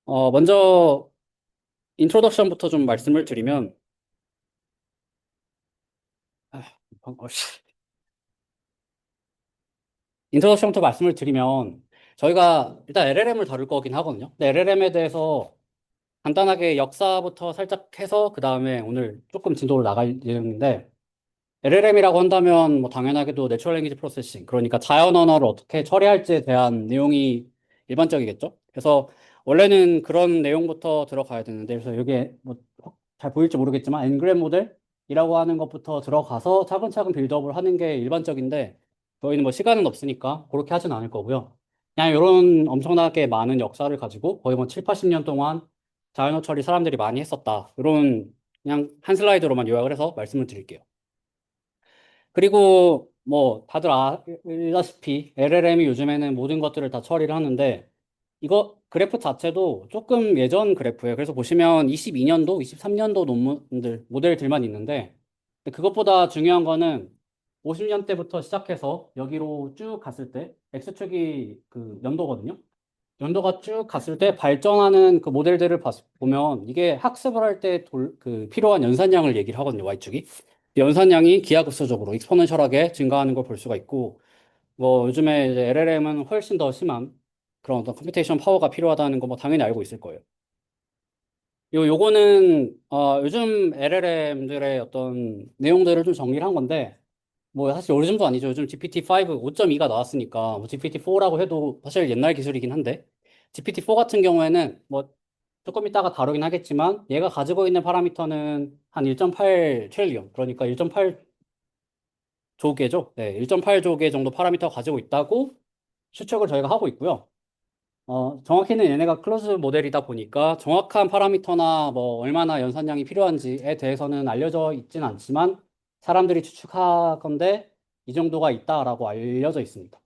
먼저 인트로덕션부터 좀 말씀을 드리면, 아, 씨. 인트로덕션부터 말씀을 드리면, 저희가 일단 LLM을 다룰 거긴 하거든요. 근데 LLM에 대해서 간단하게 역사부터 살짝 해서, 그 다음에 오늘 조금 진도를 나갈 예정인데, LLM이라고 한다면, 뭐, 당연하게도 내추럴 랭귀지 프로세싱, 그러니까 자연 언어를 어떻게 처리할지에 대한 내용이 일반적이겠죠. 그래서 원래는 그런 내용부터 들어가야 되는데, 그래서 이게 뭐, 잘 보일지 모르겠지만, 엔그램 모델이라고 하는 것부터 들어가서 차근차근 빌드업을 하는 게 일반적인데, 저희는 뭐 시간은 없으니까 그렇게 하진 않을 거고요. 그냥 이런 엄청나게 많은 역사를 가지고 거의 뭐 7, 80년 동안 자연어 처리 사람들이 많이 했었다. 이런 그냥 한 슬라이드로만 요약을 해서 말씀을 드릴게요. 그리고 뭐 다들 알다시피 LLM이 요즘에는 모든 것들을 다 처리를 하는데 이거 그래프 자체도 조금 예전 그래프예요. 그래서 보시면 22년도, 23년도 논문들, 모델들만 있는데 근데 그것보다 중요한 거는 50년대부터 시작해서 여기로 쭉 갔을 때 X축이 그 연도거든요. 연도가 쭉 갔을 때 발전하는 그 모델들을 보면 이게 학습을 할 때 그 필요한 연산량을 얘기를 하거든요. Y축이. 연산량이 기하급수적으로 익스포넨셜하게 증가하는 걸 볼 수가 있고 뭐 요즘에 이제 LLM은 훨씬 더 심한 그런 어떤 컴퓨테이션 파워가 필요하다는 거 뭐 당연히 알고 있을 거예요. 요거는 요즘 LLM들의 어떤 내용들을 좀 정리를 한 건데 뭐 사실 요즘도 아니죠. 요즘 GPT-5 5.2가 나왔으니까 뭐 GPT-4라고 해도 사실 옛날 기술이긴 한데 GPT-4 같은 경우에는 뭐 조금 이따가 다루긴 하겠지만 얘가 가지고 있는 파라미터는 한 1.8 트릴리언 그러니까 1.8 조개죠. 네, 1.8조개 정도 파라미터 가지고 있다고 추측을 저희가 하고 있고요. 정확히는 얘네가 클로즈 모델이다 보니까 정확한 파라미터나 뭐 얼마나 연산량이 필요한지에 대해서는 알려져 있진 않지만 사람들이 추측하건대 이 정도가 있다라고 알려져 있습니다.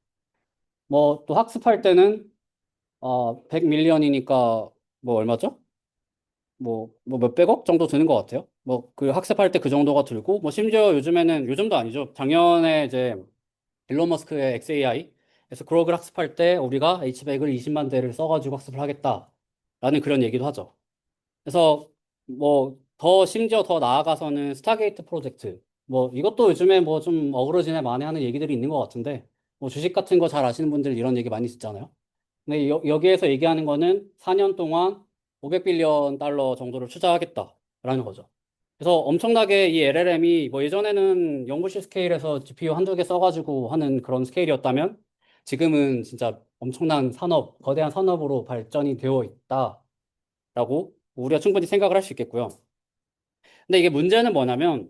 뭐 또 학습할 때는 100밀리언이니까 뭐 얼마죠? 뭐 몇백억 정도 드는 것 같아요. 뭐 그 학습할 때 그 정도가 들고 뭐 심지어 요즘에는 요즘도 아니죠. 작년에 이제 일론 머스크의 XAI에서 그룹을 학습할 때 우리가 H100을 20만 대를 써가지고 학습을 하겠다라는 그런 얘기도 하죠. 그래서 뭐 더 심지어 더 나아가서는 스타게이트 프로젝트 뭐 이것도 요즘에 뭐 좀 어그러지네 만에 하는 얘기들이 있는 것 같은데 뭐 주식 같은 거 잘 아시는 분들 이런 얘기 많이 듣잖아요. 근데 여기에서 얘기하는 거는 4년 동안 500빌리언 달러 정도를 투자하겠다라는 거죠. 그래서 엄청나게 이 LLM이 뭐 예전에는 연구실 스케일에서 GPU 한두 개 써가지고 하는 그런 스케일이었다면 지금은 진짜 엄청난 산업, 거대한 산업으로 발전이 되어 있다라고 우리가 충분히 생각을 할 수 있겠고요. 근데 이게 문제는 뭐냐면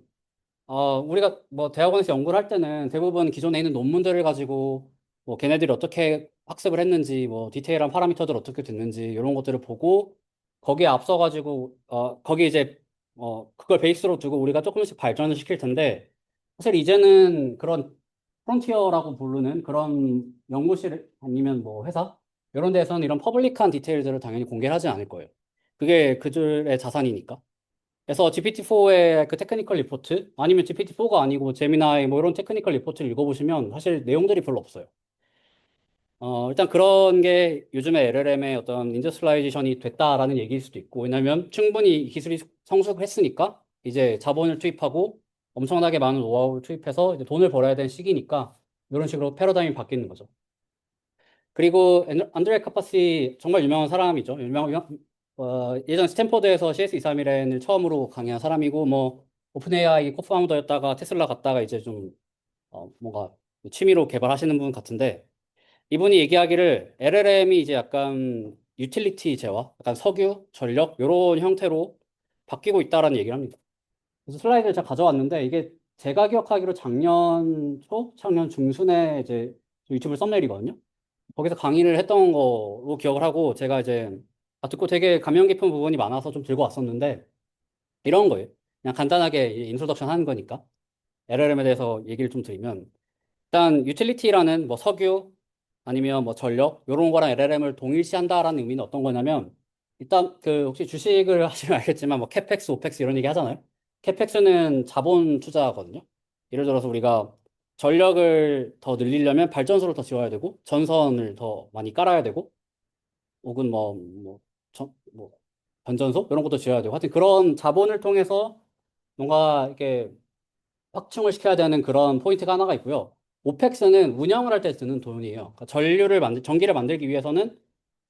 우리가 뭐 대학원에서 연구를 할 때는 대부분 기존에 있는 논문들을 가지고 뭐 걔네들이 어떻게 학습을 했는지 뭐 디테일한 파라미터들 어떻게 됐는지 이런 것들을 보고 거기에 앞서 가지고 거기 이제 그걸 베이스로 두고 우리가 조금씩 발전을 시킬 텐데 사실 이제는 그런 프론티어라고 부르는 그런 연구실 아니면 뭐 회사 이런 데에서는 이런 퍼블릭한 디테일들을 당연히 공개를 하지 않을 거예요. 그게 그들의 자산이니까. 그래서 GPT-4의 그 테크니컬 리포트 아니면 GPT-4가 아니고 제미나이 뭐 이런 테크니컬 리포트를 읽어보시면 사실 내용들이 별로 없어요. 일단 그런 게 요즘에 LLM의 어떤 인더스트리라이제이션이 됐다라는 얘기일 수도 있고 왜냐면 충분히 기술이 성숙했으니까 이제 자본을 투입하고 엄청나게 많은 노하우를 투입해서 이제 돈을 벌어야 되는 시기니까 이런 식으로 패러다임이 바뀌는 거죠. 그리고 안드레 카파시 정말 유명한 사람이죠. 예전 스탠퍼드에서 CS231을 처음으로 강의한 사람이고 뭐 오픈AI 코파운더였다가 테슬라 갔다가 이제 좀 뭔가 취미로 개발하시는 분 같은데 이분이 얘기하기를 LLM이 이제 약간 유틸리티 제화, 약간 석유, 전력 이런 형태로 바뀌고 있다라는 얘기를 합니다. 그래서 슬라이드를 제가 가져왔는데 이게 제가 기억하기로 작년 초, 작년 중순에 이제 유튜브 썸네일이거든요. 거기서 강의를 했던 거로 기억을 하고 제가 이제 듣고 되게 감명 깊은 부분이 많아서 좀 들고 왔었는데 이런 거예요. 그냥 간단하게 인트로덕션 하는 거니까 LLM에 대해서 얘기를 좀 드리면 일단 유틸리티라는 뭐 석유 아니면 뭐 전력 이런 거랑 LLM을 동일시한다라는 의미는 어떤 거냐면 일단 그 혹시 주식을 하시면 알겠지만 뭐 캐펙스, 오펙스 이런 얘기 하잖아요. 캐펙스는 자본 투자거든요. 예를 들어서 우리가 전력을 더 늘리려면 발전소를 더 지어야 되고 전선을 더 많이 깔아야 되고 혹은 뭐 뭐 변전소 이런 것도 지어야 되고 하여튼 그런 자본을 통해서 뭔가 이렇게 확충을 시켜야 되는 그런 포인트가 하나가 있고요. 오펙스는 운영을 할 때 쓰는 돈이에요. 그러니까 전기를 만들기 위해서는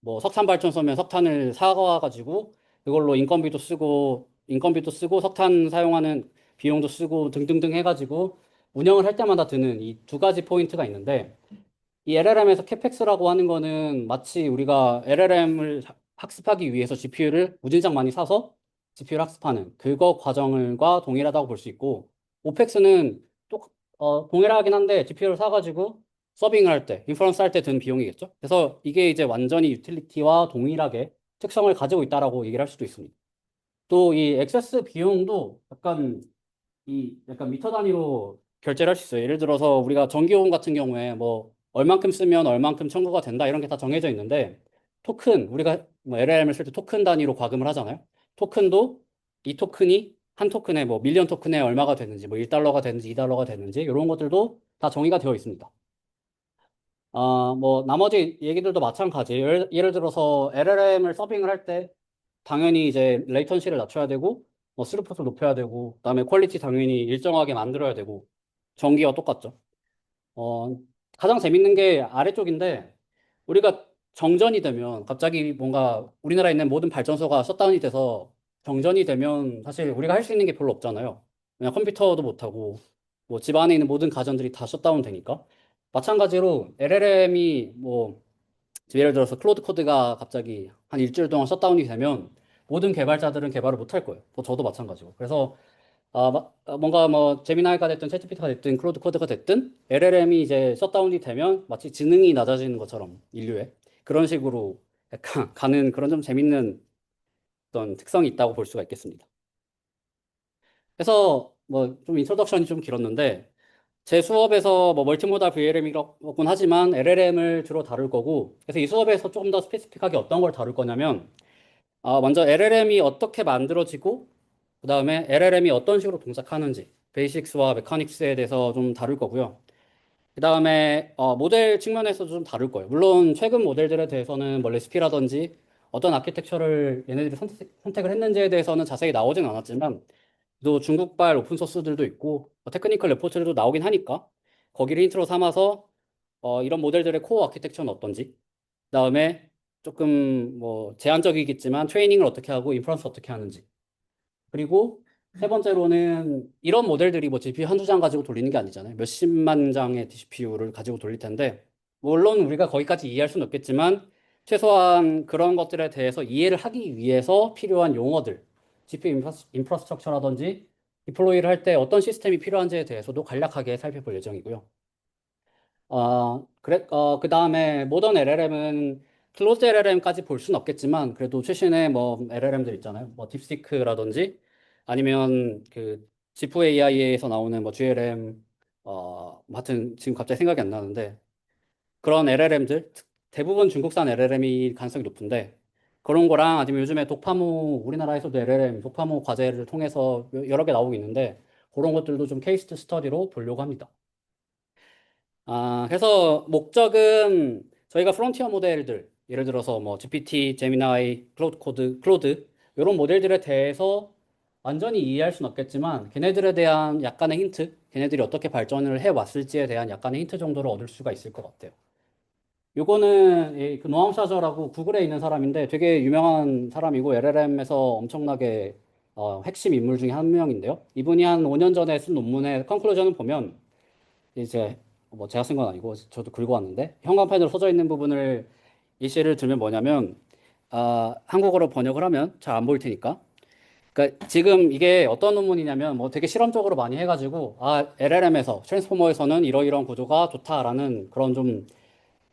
뭐 석탄 발전소면 석탄을 사가지고 그걸로 인건비도 쓰고 석탄 사용하는 비용도 쓰고 등등등 해가지고 운영을 할 때마다 드는 이 두 가지 포인트가 있는데 이 LLM에서 캐펙스라고 하는 거는 마치 우리가 LLM을 학습하기 위해서 GPU를 무진장 많이 사서 GPU를 학습하는 그거 과정과 동일하다고 볼 수 있고, 오펙스는 동일하긴 한데 GPU를 사가지고 서빙을 할 때, 인퍼런스 할 때 든 비용이겠죠. 그래서 이게 이제 완전히 유틸리티와 동일하게 특성을 가지고 있다라고 얘기를 할 수도 있습니다. 또 이 액세스 비용도 약간 미터 단위로 결제를 할 수 있어요. 예를 들어서 우리가 전기요금 같은 경우에 뭐 얼만큼 쓰면 얼만큼 청구가 된다 이런 게 다 정해져 있는데 우리가 뭐 LLM을 쓸 때 토큰 단위로 과금을 하잖아요. 토큰도 이 토큰이 한 토큰에 뭐 밀리언 토큰에 얼마가 되는지 뭐 1달러가 되는지 2달러가 되는지 이런 것들도 다 정의가 되어 있습니다. 뭐 나머지 얘기들도 마찬가지. 예를 들어서 LLM을 서빙을 할 때 당연히 이제 레이턴시를 낮춰야 되고 뭐 스루풋을 높여야 되고 그다음에 퀄리티 당연히 일정하게 만들어야 되고 전기와 똑같죠. 어, 가장 재밌는 게 아래쪽인데 우리가 정전이 되면 갑자기 뭔가 우리나라에 있는 모든 발전소가 셧다운이 돼서 정전이 되면 사실 우리가 할 수 있는 게 별로 없잖아요. 그냥 컴퓨터도 못하고 뭐 집 안에 있는 모든 가전들이 다 셧다운 되니까. 마찬가지로 LLM이 뭐 예를 들어서 클로드 코드가 갑자기 한 일주일 동안 셧다운이 되면 모든 개발자들은 개발을 못 할 거예요. 뭐 저도 마찬가지고. 그래서 뭔가 뭐 제미나이가 됐든 챗GPT가 됐든 클로드 코드가 됐든 LLM이 이제 셧다운이 되면 마치 지능이 낮아지는 것처럼 인류의 그런 식으로 약간 가는 그런 좀 재밌는 어떤 특성이 있다고 볼 수가 있겠습니다. 그래서 뭐 좀 인트로덕션이 좀 길었는데 제 수업에서 뭐 멀티모달 VLM이라고는 하지만 LLM을 주로 다룰 거고 그래서 이 수업에서 조금 더 스페시픽하게 어떤 걸 다룰 거냐면 먼저 LLM이 어떻게 만들어지고 그다음에 LLM이 어떤 식으로 동작하는지 베이식스와 메카닉스에 대해서 좀 다룰 거고요. 그다음에 모델 측면에서도 좀 다룰 거예요. 물론 최근 모델들에 대해서는 뭐 레시피라든지 어떤 아키텍처를 얘네들이 선택을 했는지에 대해서는 자세히 나오진 않았지만 또 중국발 오픈소스들도 있고 테크니컬 레포트들도 나오긴 하니까 거기를 힌트로 삼아서 이런 모델들의 코어 아키텍처는 어떤지 그다음에 조금 뭐 제한적이겠지만 트레이닝을 어떻게 하고 인퍼런스 어떻게 하는지 그리고 세 번째로는 이런 모델들이 뭐 GPU 한두 장 가지고 돌리는 게 아니잖아요. 몇십만 장의 GPU를 가지고 돌릴 텐데, 물론 우리가 거기까지 이해할 수는 없겠지만, 최소한 그런 것들에 대해서 이해를 하기 위해서 필요한 용어들, GPU 인프라스트럭처라든지, 디플로이를 할 때 어떤 시스템이 필요한지에 대해서도 간략하게 살펴볼 예정이고요. 그 다음에 모던 LLM은 클로즈 LLM까지 볼 수는 없겠지만, 그래도 최신의 뭐 LLM들 있잖아요. 뭐 딥시크라든지, 아니면 그 지프 AI에서 나오는 뭐 GLM, 하여튼 지금 갑자기 생각이 안 나는데, 그런 LLM들, 대부분 중국산 LLM이 가능성이 높은데, 그런 거랑 아니면 요즘에 우리나라에서도 LLM, 독파모 과제를 통해서 여러 개 나오고 있는데, 그런 것들도 좀 케이스 스터디로 보려고 합니다. 그래서 목적은 저희가 프론티어 모델들, 예를 들어서 뭐 GPT, 제미나이, 클로드 이런 모델들에 대해서 완전히 이해할 수는 없겠지만 걔네들에 대한 약간의 힌트, 걔네들이 어떻게 발전을 해 왔을지에 대한 약간의 힌트 정도를 얻을 수가 있을 것 같아요. 요거는 그 노암 샤저라고 구글에 있는 사람인데 되게 유명한 사람이고 LLM에서 엄청나게 핵심 인물 중에 한 명인데요. 이분이 한 5년 전에 쓴 논문의 컨클루전을 보면 이제 뭐 제가 쓴 건 아니고 저도 긁어왔는데 현관판으로 써져 있는 부분을 예시를 들면 뭐냐면 한국어로 번역을 하면 잘 안 보일 테니까 그러니까 지금 이게 어떤 논문이냐면 뭐 되게 실험적으로 많이 해가지고 LLM에서 트랜스포머에서는 이러이러한 구조가 좋다라는 그런 좀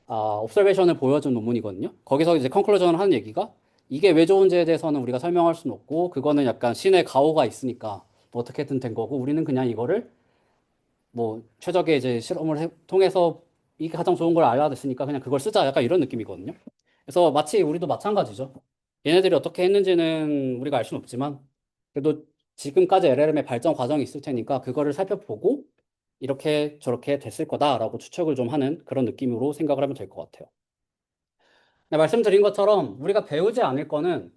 옵저베이션을 보여준 논문이거든요. 거기서 이제 컨클루전을 하는 얘기가 이게 왜 좋은지에 대해서는 우리가 설명할 수는 없고 그거는 약간 신의 가오가 있으니까 뭐 어떻게든 된 거고 우리는 그냥 이거를 뭐 최적의 이제 통해서 이게 가장 좋은 걸 알아냈으니까 그냥 그걸 쓰자 약간 이런 느낌이거든요. 그래서 마치 우리도 마찬가지죠. 얘네들이 어떻게 했는지는 우리가 알 수는 없지만 그래도 지금까지 LLM의 발전 과정이 있을 테니까 그거를 살펴보고 이렇게 저렇게 됐을 거다라고 추측을 좀 하는 그런 느낌으로 생각을 하면 될 것 같아요. 네, 말씀드린 것처럼 우리가 배우지 않을 거는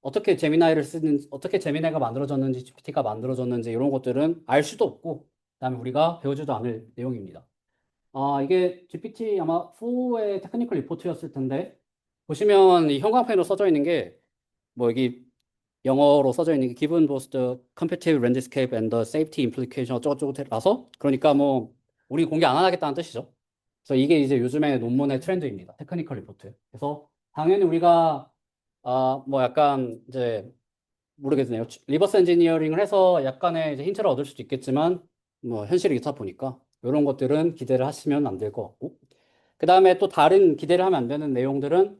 어떻게 제미나이가 만들어졌는지, GPT가 만들어졌는지 이런 것들은 알 수도 없고, 그다음에 우리가 배우지도 않을 내용입니다. 이게 GPT 아마 4의 테크니컬 리포트였을 텐데, 보시면 이 형광펜으로 써져 있는 게, 뭐 여기 영어로 써져 있는 게 Given both the competitive landscape and the safety implication 어쩌고저쩌고라서, 그러니까 뭐 우리 공개 안 하겠다는 뜻이죠. 그래서 이게 이제 요즘의 논문의 트렌드입니다. 테크니컬 리포트. 그래서 당연히 우리가 뭐 약간 이제 모르겠네요. 리버스 엔지니어링을 해서 약간의 이제 힌트를 얻을 수도 있겠지만 뭐 현실이 있다 보니까 이런 것들은 기대를 하시면 안 될 것 같고, 그 다음에 또 다른 기대를 하면 안 되는 내용들은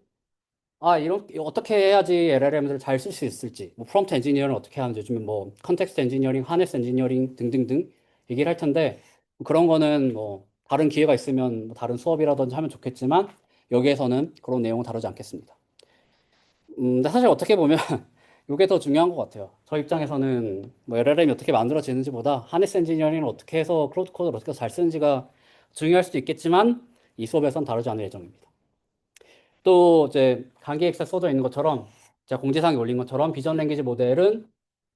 이런 어떻게 해야지 LLM들을 잘 쓸 수 있을지, 뭐 프롬프트 엔지니어링 어떻게 하는지, 요즘에 뭐 컨텍스트 엔지니어링, 하네스 엔지니어링 등등등 얘기를 할 텐데, 그런 거는 뭐 다른 기회가 있으면 뭐 다른 수업이라든지 하면 좋겠지만 여기에서는 그런 내용을 다루지 않겠습니다. 근데 사실 어떻게 보면 이게 더 중요한 것 같아요. 저 입장에서는 뭐 LLM이 어떻게 만들어지는지보다 하네스 엔지니어링을 어떻게 해서 클로드 코드를 어떻게 잘 쓰는지가 중요할 수도 있겠지만 이 수업에선 다루지 않을 예정입니다. 또 이제 강의 엑셀 써져 있는 것처럼 제가 공지사항에 올린 것처럼 비전 랭귀지 모델은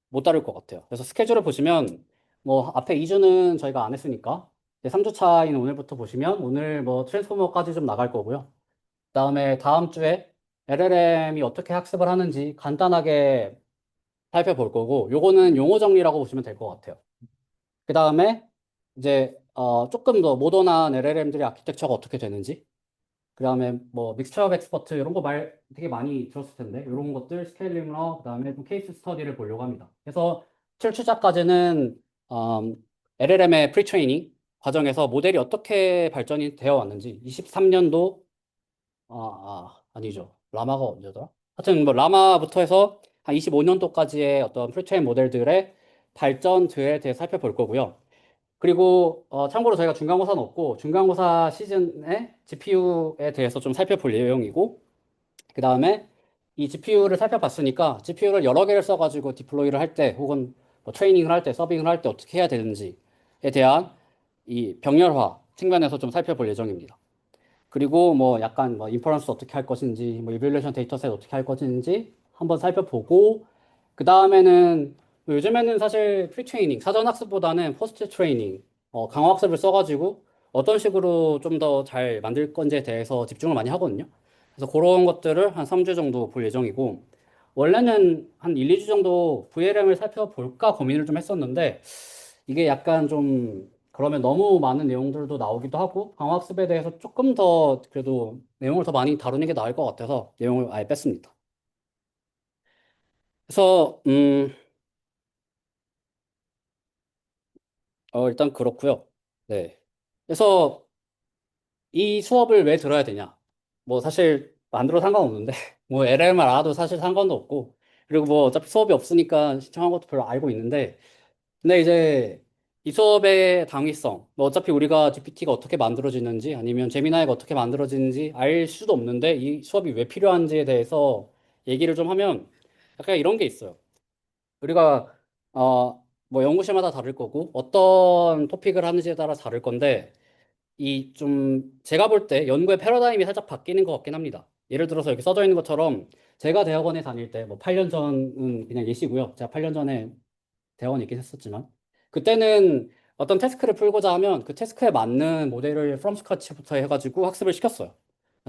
못 다룰 것 같아요. 그래서 스케줄을 보시면 뭐 앞에 2주는 저희가 안 했으니까 이제 3주 차인 오늘부터 보시면 오늘 뭐 트랜스포머까지 좀 나갈 거고요. 그다음에 다음 주에 LLM이 어떻게 학습을 하는지 간단하게 살펴볼 거고, 요거는 용어 정리라고 보시면 될 것 같아요. 그 다음에 이제 조금 더 모던한 LLM들의 아키텍처가 어떻게 되는지, 그 다음에 뭐 믹스처 업 엑스퍼트 이런 거 말 되게 많이 들었을 텐데 이런 것들 스케일링러, 그 다음에 좀 케이스 스터디를 보려고 합니다. 그래서 출주자까지는 LLM의 프리트레이닝 과정에서 모델이 어떻게 발전이 되어 왔는지, 23년도 아니죠. 라마가 언제더라? 하여튼 뭐 라마부터 해서 한 25년도까지의 어떤 프리트레인 모델들의 발전들에 대해 살펴볼 거고요. 그리고 참고로 저희가 중간고사는 없고 중간고사 시즌에 GPU에 대해서 좀 살펴볼 예정이고, 그 다음에 이 GPU를 살펴봤으니까 GPU를 여러 개를 써가지고 디플로이를 할 때 혹은 뭐 트레이닝을 할 때, 서빙을 할 때 어떻게 해야 되는지에 대한 이 병렬화 측면에서 좀 살펴볼 예정입니다. 그리고 뭐 약간 뭐 인퍼런스 어떻게 할 것인지, 뭐 이밸루에이션 데이터셋 어떻게 할 것인지 한번 살펴보고, 그 다음에는 뭐 요즘에는 사실 프리트레이닝 사전 학습보다는 포스트 트레이닝 강화 학습을 써가지고 어떤 식으로 좀 더 잘 만들 건지에 대해서 집중을 많이 하거든요. 그래서 그런 것들을 한 3주 정도 볼 예정이고, 원래는 한 1, 2주 정도 VLM을 살펴볼까 고민을 좀 했었는데, 이게 약간 좀 그러면 너무 많은 내용들도 나오기도 하고 방학습에 대해서 조금 더 그래도 내용을 더 많이 다루는 게 나을 것 같아서 내용을 아예 뺐습니다. 그래서 일단 그렇고요. 네. 그래서 이 수업을 왜 들어야 되냐? 뭐 사실 만들어 상관없는데 뭐 LLM을 알아도 사실 상관도 없고, 그리고 뭐 어차피 수업이 없으니까 신청한 것도 별로 알고 있는데, 근데 이제 이 수업의 당위성, 뭐 어차피 우리가 GPT가 어떻게 만들어지는지 아니면 제미나이가 어떻게 만들어지는지 알 수도 없는데 이 수업이 왜 필요한지에 대해서 얘기를 좀 하면 약간 이런 게 있어요. 우리가 뭐 연구실마다 다를 거고 어떤 토픽을 하는지에 따라 다를 건데, 이 좀 제가 볼 때 연구의 패러다임이 살짝 바뀌는 것 같긴 합니다. 예를 들어서 여기 써져 있는 것처럼 제가 대학원에 다닐 때 뭐 8년 전은 그냥 예시고요. 제가 8년 전에 대원이 있긴 했었지만 그때는 어떤 태스크를 풀고자 하면 그 태스크에 맞는 모델을 from scratch부터 해가지고 학습을 시켰어요.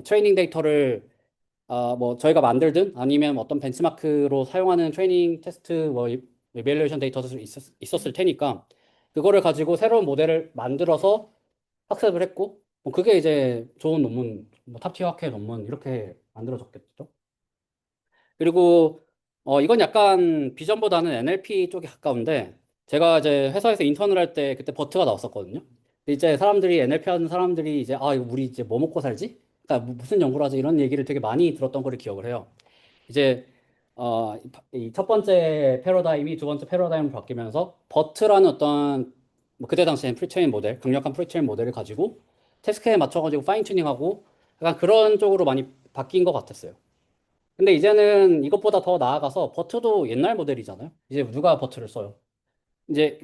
트레이닝 데이터를 뭐 저희가 만들든 아니면 어떤 벤치마크로 사용하는 트레이닝 테스트 뭐 이밸루에이션 데이터도 있었을 테니까 그거를 가지고 새로운 모델을 만들어서 학습을 했고, 뭐 그게 이제 좋은 논문, 뭐 탑티어 학회 논문 이렇게 만들어졌겠죠. 그리고 이건 약간 비전보다는 NLP 쪽에 가까운데, 제가 이제 회사에서 인턴을 할 때 그때 버트가 나왔었거든요. 근데 이제 사람들이 NLP 하는 사람들이 이제 이거 우리 이제 뭐 먹고 살지? 그러니까 무슨 연구를 하지? 이런 얘기를 되게 많이 들었던 거를 기억을 해요. 이제 이 첫 번째 패러다임이 두 번째 패러다임으로 바뀌면서 버트라는 어떤 뭐 그때 당시엔 프리트레인 모델, 강력한 프리트레인 모델을 가지고 태스크에 맞춰가지고 파인 튜닝하고 약간 그런 쪽으로 많이 바뀐 것 같았어요. 근데 이제는 이것보다 더 나아가서 버트도 옛날 모델이잖아요. 이제 누가 버트를 써요? 이제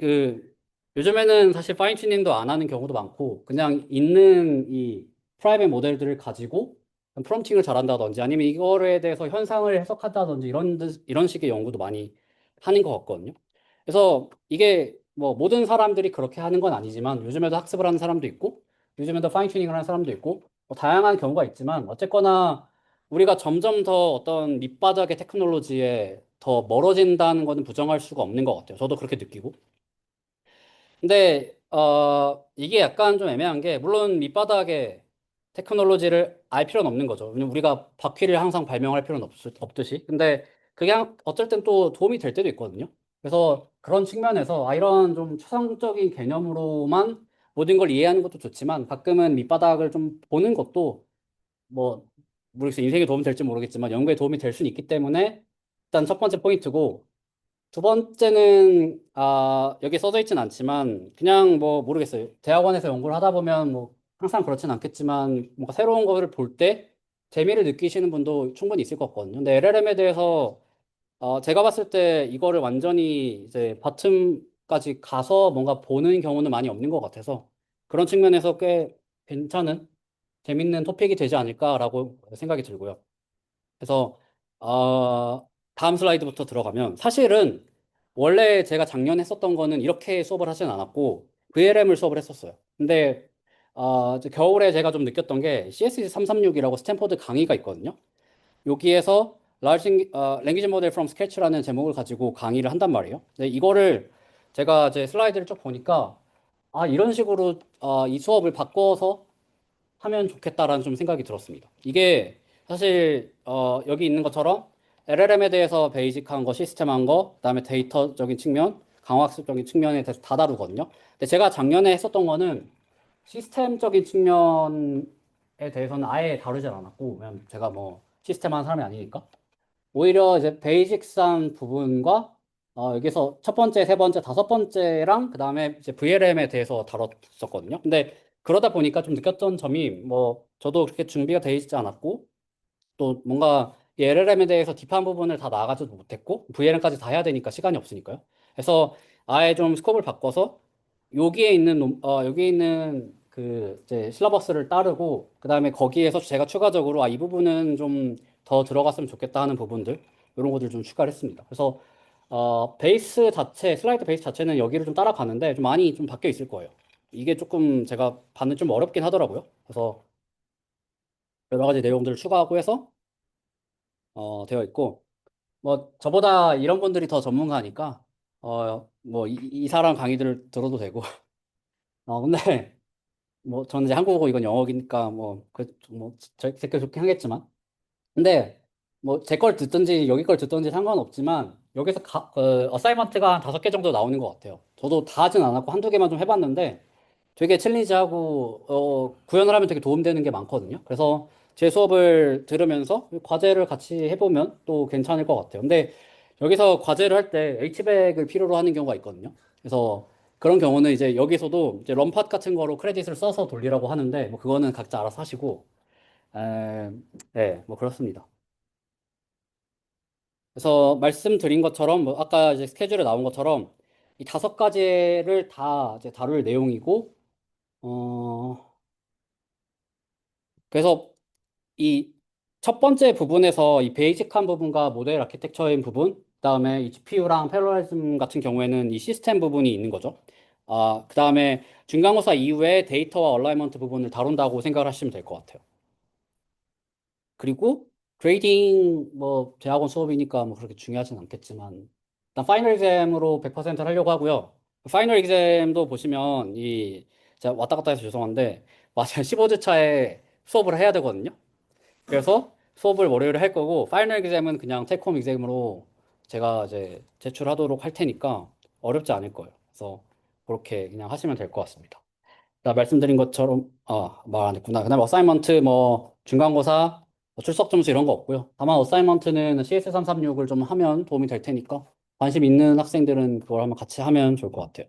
요즘에는 사실 파인 튜닝도 안 하는 경우도 많고 그냥 있는 이 프라이빗 모델들을 가지고 프롬프팅을 잘한다든지 아니면 이거에 대해서 현상을 해석한다든지 이런 식의 연구도 많이 하는 것 같거든요. 그래서 이게 뭐 모든 사람들이 그렇게 하는 건 아니지만 요즘에도 학습을 하는 사람도 있고 요즘에도 파인 튜닝을 하는 사람도 있고 뭐 다양한 경우가 있지만 어쨌거나 우리가 점점 더 어떤 밑바닥의 테크놀로지에 더 멀어진다는 것은 부정할 수가 없는 것 같아요. 저도 그렇게 느끼고. 근데 이게 약간 좀 애매한 게 물론 밑바닥에 테크놀로지를 알 필요는 없는 거죠. 왜냐면 우리가 바퀴를 항상 발명할 필요는 없듯이. 근데 그게 어쩔 땐 또 도움이 될 때도 있거든요. 그래서 그런 측면에서 이런 좀 추상적인 개념으로만 모든 걸 이해하는 것도 좋지만 가끔은 밑바닥을 좀 보는 것도 뭐 모르겠어요. 인생에 도움이 될지 모르겠지만 연구에 도움이 될 수는 있기 때문에 일단 첫 번째 포인트고 두 번째는 여기 써져 있진 않지만 그냥 뭐 모르겠어요. 대학원에서 연구를 하다 보면 뭐 항상 그렇진 않겠지만 뭔가 새로운 거를 볼 때 재미를 느끼시는 분도 충분히 있을 것 같거든요. 근데 LLM에 대해서 제가 봤을 때 이거를 완전히 이제 바텀까지 가서 뭔가 보는 경우는 많이 없는 것 같아서 그런 측면에서 꽤 괜찮은 재밌는 토픽이 되지 않을까라고 생각이 들고요. 그래서 다음 슬라이드부터 들어가면 사실은 원래 제가 작년에 했었던 거는 이렇게 수업을 하진 않았고 VLM을 수업을 했었어요. 근데 이제 겨울에 제가 좀 느꼈던 게 CSG 336이라고 스탠포드 강의가 있거든요. 여기에서 Language Model from Scratch라는 제목을 가지고 강의를 한단 말이에요. 근데 이거를 제가 이제 슬라이드를 쭉 보니까 이런 식으로 이 수업을 바꿔서 하면 좋겠다라는 좀 생각이 들었습니다. 이게 사실 여기 있는 것처럼 LLM에 대해서 베이직한 거, 시스템한 거, 그다음에 데이터적인 측면, 강화학습적인 측면에 대해서 다 다루거든요. 근데 제가 작년에 했었던 거는 시스템적인 측면에 대해서는 아예 다루지 않았고, 왜냐면 제가 뭐 시스템 하는 사람이 아니니까. 오히려 이제 베이직한 부분과 여기서 첫 번째, 세 번째, 다섯 번째랑 그다음에 이제 VLM에 대해서 다뤘었거든요. 근데 그러다 보니까 좀 느꼈던 점이 뭐 저도 그렇게 준비가 돼 있지 않았고 또 뭔가 이 LLM에 대해서 딥한 부분을 다 나아가지도 못했고 VLM까지 다 해야 되니까 시간이 없으니까요. 그래서 아예 좀 스코프를 바꿔서 여기에 있는 그 이제 실러버스를 따르고 그다음에 거기에서 제가 추가적으로 이 부분은 좀 더 들어갔으면 좋겠다 하는 부분들 이런 것들 좀 추가를 했습니다. 그래서 슬라이드 베이스 자체는 여기를 좀 따라가는데 좀 많이 좀 바뀌어 있을 거예요. 이게 조금 제가 받는 좀 어렵긴 하더라고요. 그래서 여러 가지 내용들을 추가하고 해서 되어 있고 뭐 저보다 이런 분들이 더 전문가니까 뭐 이 사람 강의들을 들어도 되고 근데 뭐 저는 이제 한국어고 이건 영어니까 뭐 제게 좋긴 하겠지만 근데 뭐 제 걸 듣든지 여기 걸 듣든지 상관없지만 여기서 어사이먼트가 한 5개 정도 나오는 것 같아요. 저도 다 하진 않았고 한두 개만 좀 해봤는데 되게 챌린지하고 구현을 하면 되게 도움되는 게 많거든요. 그래서 제 수업을 들으면서 과제를 같이 해보면 또 괜찮을 것 같아요. 근데 여기서 과제를 할 때 H백을 필요로 하는 경우가 있거든요. 그래서 그런 경우는 이제 여기서도 이제 럼팟 같은 거로 크레딧을 써서 돌리라고 하는데 뭐 그거는 각자 알아서 하시고 네, 뭐 그렇습니다. 그래서 말씀드린 것처럼 뭐 아까 이제 스케줄에 나온 것처럼 이 5가지를 다 이제 다룰 내용이고 어 그래서 이 첫 번째 부분에서 이 베이직한 부분과 모델 아키텍처인 부분, 그다음에 이 GPU랑 패러렐리즘 같은 경우에는 이 시스템 부분이 있는 거죠. 그다음에 중간고사 이후에 데이터와 얼라이먼트 부분을 다룬다고 생각을 하시면 될 것 같아요. 그리고 그레이딩 뭐 대학원 수업이니까 뭐 그렇게 중요하진 않겠지만 일단 파이널 exam으로 100% 하려고 하고요. 파이널 exam도 보시면 이 제가 왔다 갔다 해서 죄송한데 맞아요. 15주 차에 수업을 해야 되거든요. 그래서 수업을 월요일에 할 거고 파이널 exam은 그냥 테이크홈 exam으로 제가 이제 제출하도록 할 테니까 어렵지 않을 거예요. 그래서 그렇게 그냥 하시면 될 것 같습니다. 말씀드린 것처럼 말 안 했구나. 그다음에 어사이먼트 뭐 중간고사 뭐 출석 점수 이런 거 없고요. 다만 어사이먼트는 CS336을 좀 하면 도움이 될 테니까 관심 있는 학생들은 그걸 한번 같이 하면 좋을 것 같아요.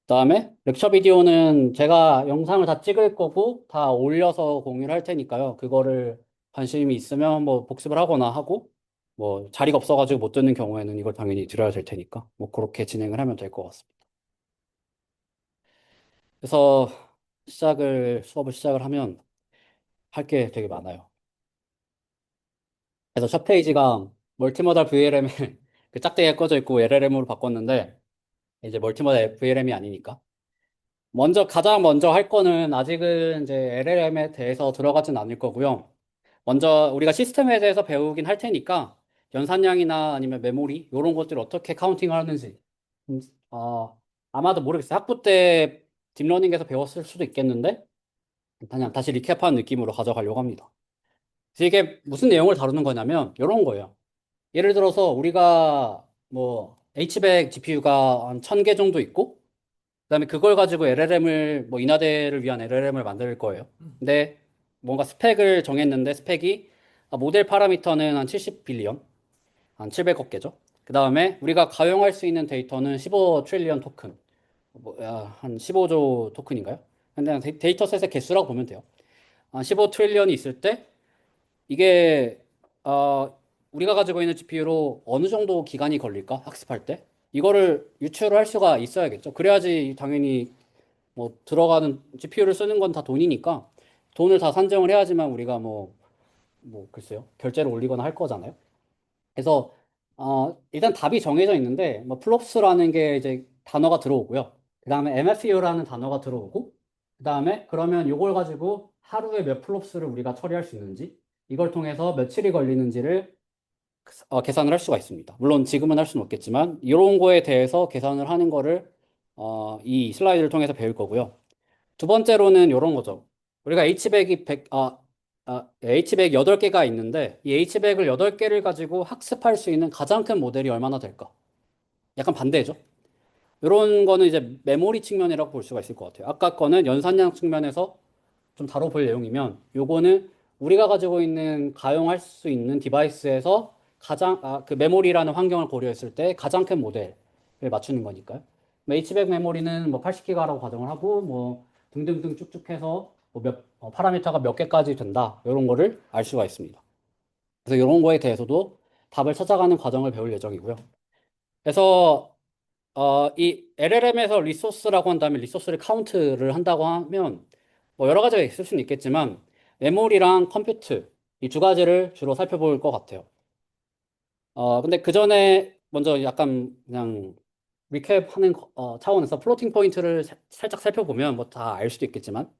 그다음에 렉처 비디오는 제가 영상을 다 찍을 거고 다 올려서 공유를 할 테니까요. 그거를 관심이 있으면 뭐 복습을 하거나 하고 뭐 자리가 없어가지고 못 듣는 경우에는 이걸 당연히 들어야 될 테니까 뭐 그렇게 진행을 하면 될 것 같습니다. 그래서 수업을 시작을 하면 할 게 되게 많아요. 그래서 첫 페이지가 멀티모달 VLM에 그 짝대기가 꺼져 있고 LLM으로 바꿨는데 이제 멀티모달 VLM이 아니니까. 가장 먼저 할 거는 아직은 이제 LLM에 대해서 들어가진 않을 거고요. 먼저 우리가 시스템에 대해서 배우긴 할 테니까 연산량이나 아니면 메모리 이런 것들을 어떻게 카운팅을 하는지 음, 아마도 모르겠어요. 학부 때 딥러닝에서 배웠을 수도 있겠는데 그냥 다시 리캡하는 느낌으로 가져가려고 합니다. 그래서 이게 무슨 내용을 다루는 거냐면 이런 거예요. 예를 들어서 우리가 뭐 H100 GPU가 한 1000개 정도 있고 그다음에 그걸 가지고 LLM을 뭐 인하대를 위한 LLM을 만들 거예요. 근데 뭔가 스펙을 정했는데 스펙이 모델 파라미터는 한 70빌리언, 한 700억 개죠. 그다음에 우리가 가용할 수 있는 데이터는 15 트릴리언 토큰, 한 15조 토큰인가요? 근데 데이터셋의 개수라고 보면 돼요. 한 15 트릴리언이 있을 때 이게 어, 우리가 가지고 있는 GPU로 어느 정도 기간이 걸릴까? 학습할 때? 이거를 유추를 할 수가 있어야겠죠. 그래야지 당연히 뭐 들어가는 GPU를 쓰는 건 다 돈이니까 돈을 다 산정을 해야지만 우리가 뭐 글쎄요. 결제를 올리거나 할 거잖아요. 그래서 일단 답이 정해져 있는데 뭐 플롭스라는 게 이제 단어가 들어오고요. 그다음에 MFU라는 단어가 들어오고 그다음에 그러면 이걸 가지고 하루에 몇 플롭스를 우리가 처리할 수 있는지 이걸 통해서 며칠이 걸리는지를 계산을 할 수가 있습니다. 물론 지금은 할 수는 없겠지만 이런 거에 대해서 계산을 하는 거를 이 슬라이드를 통해서 배울 거고요. 두 번째로는 이런 거죠. 우리가 H백이 100 8개가 있는데 이 H백을 8개를 가지고 학습할 수 있는 가장 큰 모델이 얼마나 될까? 약간 반대죠. 이런 거는 이제 메모리 측면이라고 볼 수가 있을 것 같아요. 아까 거는 연산량 측면에서 좀 다뤄볼 내용이면 요거는 우리가 가지고 있는 가용할 수 있는 디바이스에서 그 메모리라는 환경을 고려했을 때 가장 큰 모델을 맞추는 거니까요. H100 메모리는 뭐 80기가라고 가정을 하고 뭐 등등등 쭉쭉 해서 파라미터가 몇 개까지 된다. 이런 거를 알 수가 있습니다. 그래서 이런 거에 대해서도 답을 찾아가는 과정을 배울 예정이고요. 그래서 이 LLM에서 리소스라고 한 다음에 리소스를 카운트를 한다고 하면 뭐 여러 가지가 있을 수는 있겠지만 메모리랑 컴퓨트 이 두 가지를 주로 살펴볼 것 같아요. 근데 그 전에 먼저 약간 그냥 리캡하는 차원에서 플로팅 포인트를 살짝 살펴보면 뭐 다 알 수도 있겠지만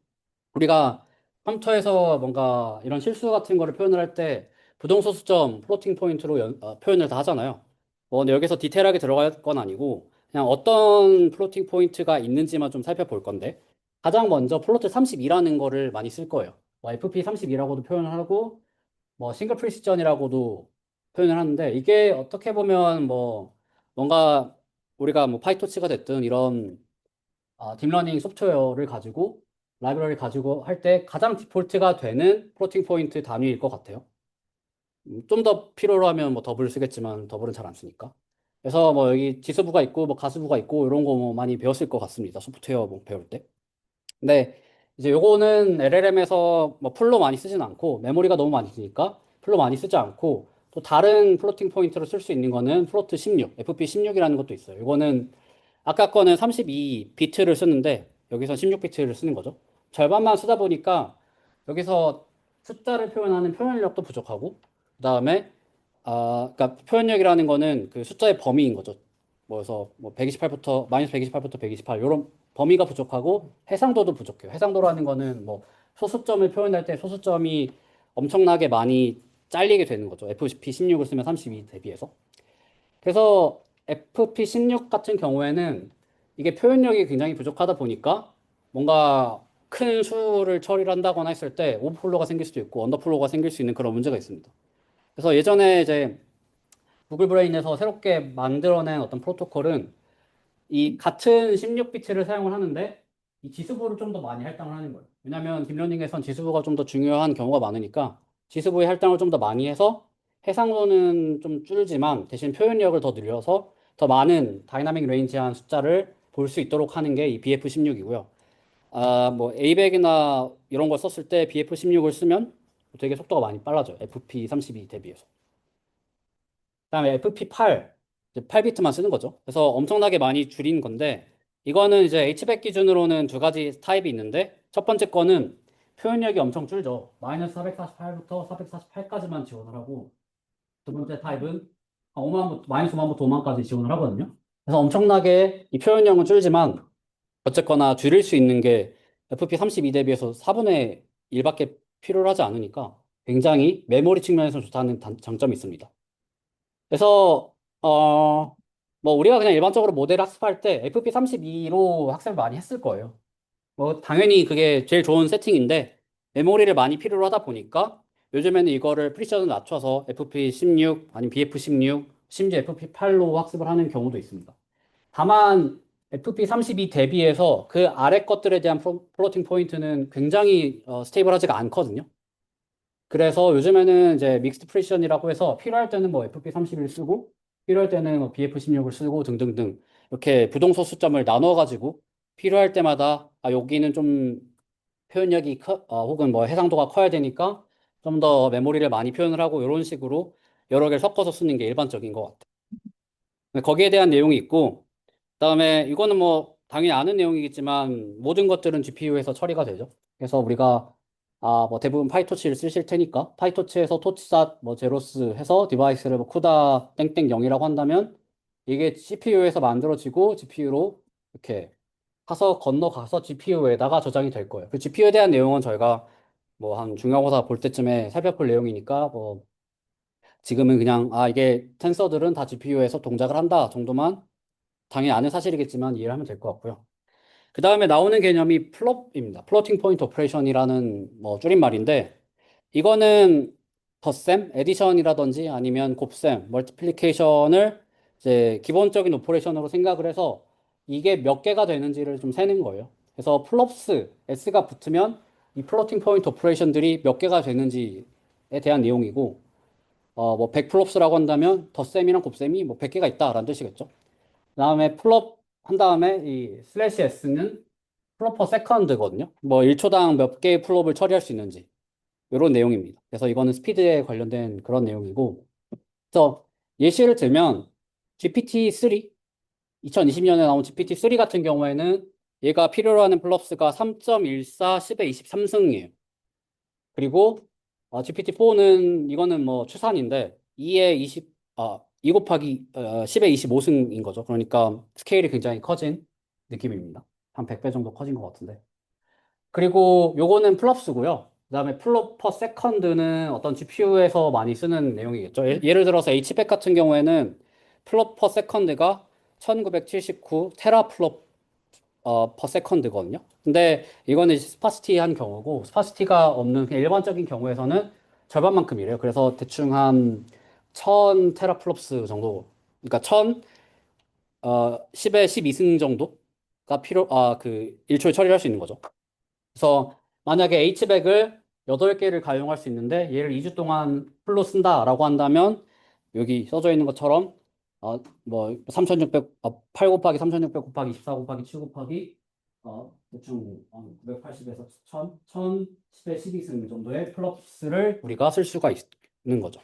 우리가 컴퓨터에서 뭔가 이런 실수 같은 거를 표현을 할 때 부동소수점 플로팅 포인트로 표현을 다 하잖아요. 뭐 근데 여기서 디테일하게 들어갈 건 아니고 그냥 어떤 플로팅 포인트가 있는지만 좀 살펴볼 건데 가장 먼저 플로트 32라는 거를 많이 쓸 거예요. 뭐 FP 32라고도 표현을 하고 뭐 싱글 프리시전이라고도 표현을 하는데 이게 어떻게 보면 뭐 뭔가 우리가 뭐 파이토치가 됐든 이런 딥러닝 소프트웨어를 가지고 라이브러리 가지고 할 때 가장 디폴트가 되는 플로팅 포인트 단위일 것 같아요. 좀 더 필요로 하면 뭐 더블 쓰겠지만 더블은 잘 안 쓰니까. 그래서 뭐 여기 지수부가 있고 뭐 가수부가 있고 이런 거 뭐 많이 배웠을 것 같습니다. 소프트웨어 뭐 배울 때. 근데 이제 요거는 LLM에서 뭐 풀로 많이 쓰진 않고 메모리가 너무 많이 쓰니까 풀로 많이 쓰지 않고 또 다른 플로팅 포인트로 쓸 수 있는 거는 플로트 16, FP16이라는 것도 있어요. 이거는 아까 거는 32비트를 쓰는데 여기서 16비트를 쓰는 거죠. 절반만 쓰다 보니까 여기서 숫자를 표현하는 표현력도 부족하고 그다음에 그러니까 표현력이라는 거는 그 숫자의 범위인 거죠. 그래서 뭐 128부터 마이너스 128부터 128 이런 범위가 부족하고 해상도도 부족해요. 해상도라는 거는 뭐 소수점을 표현할 때 소수점이 엄청나게 많이 잘리게 되는 거죠. FP16을 쓰면 32 대비해서. 그래서 FP16 같은 경우에는 이게 표현력이 굉장히 부족하다 보니까 뭔가 큰 수를 처리를 한다거나 했을 때 오버플로가 생길 수도 있고 언더플로가 생길 수 있는 그런 문제가 있습니다. 그래서 예전에 이제 구글 브레인에서 새롭게 만들어낸 어떤 프로토콜은 이 같은 16비트를 사용을 하는데 이 지수부를 좀 더 많이 할당을 하는 거예요. 왜냐하면 딥러닝에선 지수부가 좀 더 중요한 경우가 많으니까 지수부의 할당을 좀 더 많이 해서 해상도는 좀 줄지만 대신 표현력을 더 늘려서 더 많은 다이나믹 레인지한 숫자를 볼 수 있도록 하는 게 이 BF16이고요. 뭐 A백이나 이런 걸 썼을 때 BF16을 쓰면 되게 속도가 많이 빨라져요. FP32 대비해서. 그다음에 FP8, 이제 8비트만 쓰는 거죠. 그래서 엄청나게 많이 줄인 건데 이거는 이제 H백 기준으로는 두 가지 타입이 있는데 첫 번째 거는 표현력이 엄청 줄죠. 마이너스 448부터 448까지만 지원을 하고 두 번째 타입은 한 5만 부, 마이너스 5만부터 5만까지 지원을 하거든요. 그래서 엄청나게 이 표현량은 줄지만 어쨌거나 줄일 수 있는 게 FP32 대비해서 4분의 1밖에 필요로 하지 않으니까 굉장히 메모리 측면에서 좋다는 장점이 있습니다. 그래서 뭐 우리가 그냥 일반적으로 모델 학습할 때 FP32로 학습을 많이 했을 거예요. 뭐 당연히 그게 제일 좋은 세팅인데 메모리를 많이 필요로 하다 보니까 요즘에는 이거를 프리션을 낮춰서 FP16 아니면 BF16 심지어 FP8로 학습을 하는 경우도 있습니다. 다만 FP32 대비해서 그 아래 것들에 대한 플로팅 포인트는 굉장히 스테이블하지가 않거든요. 그래서 요즘에는 이제 믹스드 프리션이라고 해서 필요할 때는 뭐 FP31 쓰고 필요할 때는 뭐 BF16을 쓰고 등등등 이렇게 부동소 수점을 나눠 가지고 필요할 때마다 아 여기는 좀 표현력이 혹은 뭐 해상도가 커야 되니까 좀 더 메모리를 많이 표현을 하고 이런 식으로 여러 개를 섞어서 쓰는 게 일반적인 것 같아요. 거기에 대한 내용이 있고 그다음에 이거는 뭐 당연히 아는 내용이겠지만 모든 것들은 GPU에서 처리가 되죠. 그래서 우리가 뭐 대부분 파이토치를 쓰실 테니까 파이토치에서 토치삿 뭐 제로스 해서 디바이스를 뭐 쿠다 땡땡 0이라고 한다면 이게 CPU에서 만들어지고 GPU로 이렇게 가서 건너가서 GPU에다가 저장이 될 거예요. 그 GPU에 대한 내용은 저희가 뭐 한 중간고사 볼 때쯤에 살펴볼 내용이니까 뭐 지금은 그냥 이게 텐서들은 다 GPU에서 동작을 한다 정도만 당연히 아는 사실이겠지만 이해를 하면 될 것 같고요. 그 다음에 나오는 개념이 플롭입니다. 플로팅 포인트 오퍼레이션이라는 뭐 줄임말인데 이거는 덧셈, 에디션이라든지 아니면 곱셈, 멀티플리케이션을 이제 기본적인 오퍼레이션으로 생각을 해서 이게 몇 개가 되는지를 좀 세는 거예요. 그래서 플롭스, s가 붙으면 이 플로팅 포인트 오퍼레이션들이 몇 개가 되는지에 대한 내용이고 뭐 100플롭스라고 한다면 덧셈이랑 곱셈이 뭐 100개가 있다라는 뜻이겠죠. 그다음에 플롭 한 다음에 이 슬래시 s는 플롭 퍼 세컨드거든요. 뭐 1초당 몇 개의 플롭을 처리할 수 있는지 이런 내용입니다. 그래서 이거는 스피드에 관련된 그런 내용이고 그래서 예시를 들면 GPT-3 2020년에 나온 GPT-3 같은 경우에는 얘가 필요로 하는 플롭스가 3.14 10의 23승이에요. 그리고 GPT-4는 이거는 뭐 추산인데 2 곱하기 10의 25승인 거죠. 그러니까 스케일이 굉장히 커진 느낌입니다. 한 100배 정도 커진 것 같은데. 그리고 요거는 플롭스고요. 그다음에 플롭 퍼 세컨드는 어떤 GPU에서 많이 쓰는 내용이겠죠. 예를 들어서 H백 같은 경우에는 플롭 퍼 세컨드가 1979 테라플롭 퍼 세컨드거든요. 근데 이거는 이제 스파시티한 경우고 스파시티가 없는 그냥 일반적인 경우에서는 절반만큼이래요. 그래서 대충 한 1000 테라플롭스 정도, 그러니까 10의 12승 정도가 그 1초에 처리할 수 있는 거죠. 그래서 만약에 H백을 8개를 가용할 수 있는데 얘를 2주 동안 풀로 쓴다라고 한다면 여기 써져 있는 것처럼 뭐 3600, 8 곱하기 3600 곱하기 24 곱하기 7 곱하기 대충 980에서 1000, 1000, 10의 12승 정도의 플럭스를 우리가 쓸 수가 있는 거죠.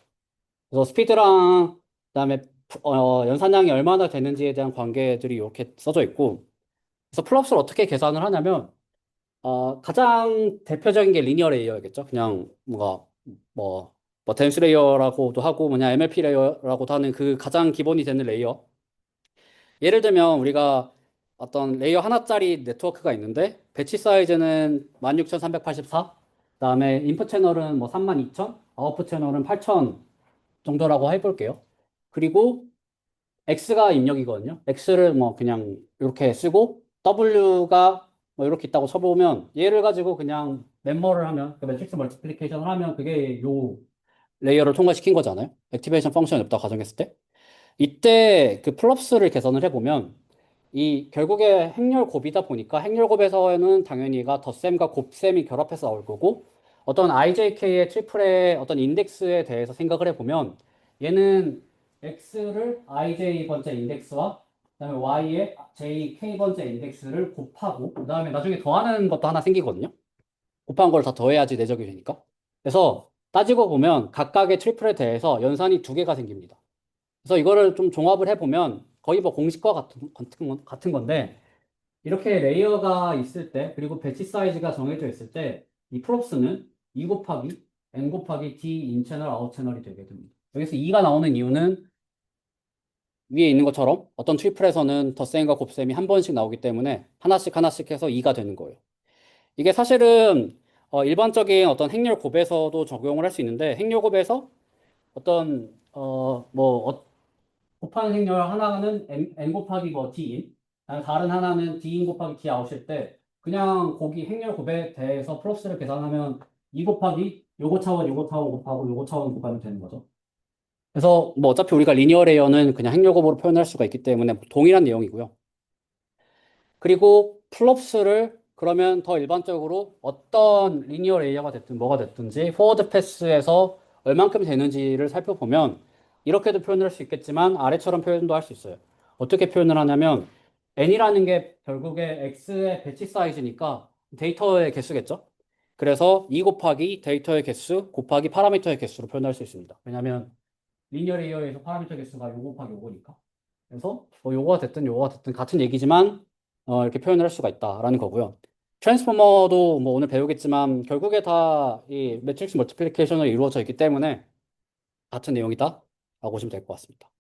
그래서 스피드랑 그다음에 연산량이 얼마나 되는지에 대한 관계들이 이렇게 써져 있고 그래서 플럭스를 어떻게 계산을 하냐면 가장 대표적인 게 리니어 레이어겠죠. 그냥 뭐 덴스 레이어라고도 하고 뭐냐 MLP 레이어라고도 하는 그 가장 기본이 되는 레이어. 예를 들면 우리가 어떤 레이어 하나짜리 네트워크가 있는데 배치 사이즈는 16,384, 그다음에 인풋 채널은 뭐 32,000, 아웃풋 채널은 8,000 정도라고 해볼게요. 그리고 X가 입력이거든요. X를 뭐 그냥 이렇게 쓰고 W가 뭐 이렇게 있다고 쳐보면 얘를 가지고 그냥 멤버를 하면 그 매트릭스 멀티플리케이션을 하면 그게 요 레이어를 통과시킨 거잖아요. 액티베이션 펑션이 없다고 가정했을 때. 이때 그 플롭스를 개선을 해보면 이 결국에 행렬 곱이다 보니까 행렬 곱에서는 당연히 얘가 덧셈과 곱셈이 결합해서 나올 거고 어떤 IJK의 트리플의 어떤 인덱스에 대해서 생각을 해보면 얘는 X를 IJ 번째 인덱스와 그다음에 Y의 JK 번째 인덱스를 곱하고 그다음에 나중에 더하는 것도 하나 생기거든요. 곱한 걸 다 더해야지 내적이 되니까. 그래서 따지고 보면 각각의 트리플에 대해서 연산이 두 개가 생깁니다. 그래서 이거를 좀 종합을 해보면 거의 뭐 공식과 같은 건데 이렇게 레이어가 있을 때 그리고 배치 사이즈가 정해져 있을 때 이 프롭스는 2 곱하기 n 곱하기 d 인 채널 아웃 채널이 되게 됩니다. 여기서 2가 나오는 이유는 위에 있는 것처럼 어떤 트리플에서는 덧셈과 곱셈이 한 번씩 나오기 때문에 하나씩 하나씩 해서 2가 되는 거예요. 이게 사실은 일반적인 어떤 행렬 곱에서도 적용을 할 수 있는데 행렬 곱에서 어떤 곱하는 행렬 하나는 n 곱하기 뭐 d인 다른 하나는 d인 곱하기 d 아웃일 때 그냥 거기 행렬 곱에 대해서 플러스를 계산하면 2 곱하기 요거 차원 요거 차원 곱하고 요거 차원 곱하면 되는 거죠. 그래서 뭐 어차피 우리가 리니어 레이어는 그냥 행렬 곱으로 표현할 수가 있기 때문에 동일한 내용이고요. 그리고 플롭스를 그러면 더 일반적으로 어떤 리니어 레이어가 됐든 뭐가 됐든지 포워드 패스에서 얼만큼 되는지를 살펴보면 이렇게도 표현을 할 수 있겠지만 아래처럼 표현도 할 수 있어요. 어떻게 표현을 하냐면 n이라는 게 결국에 x의 배치 사이즈니까 데이터의 개수겠죠. 그래서 2 곱하기 데이터의 개수 곱하기 파라미터의 개수로 표현할 수 있습니다. 왜냐하면 리니어 레이어에서 파라미터 개수가 요 곱하기 요거니까. 그래서 뭐 요거가 됐든 같은 얘기지만 이렇게 표현을 할 수가 있다라는 거고요. 트랜스포머도 뭐 오늘 배우겠지만 결국에 다 이 매트릭스 멀티플리케이션으로 이루어져 있기 때문에 같은 내용이다라고 보시면 될 것 같습니다.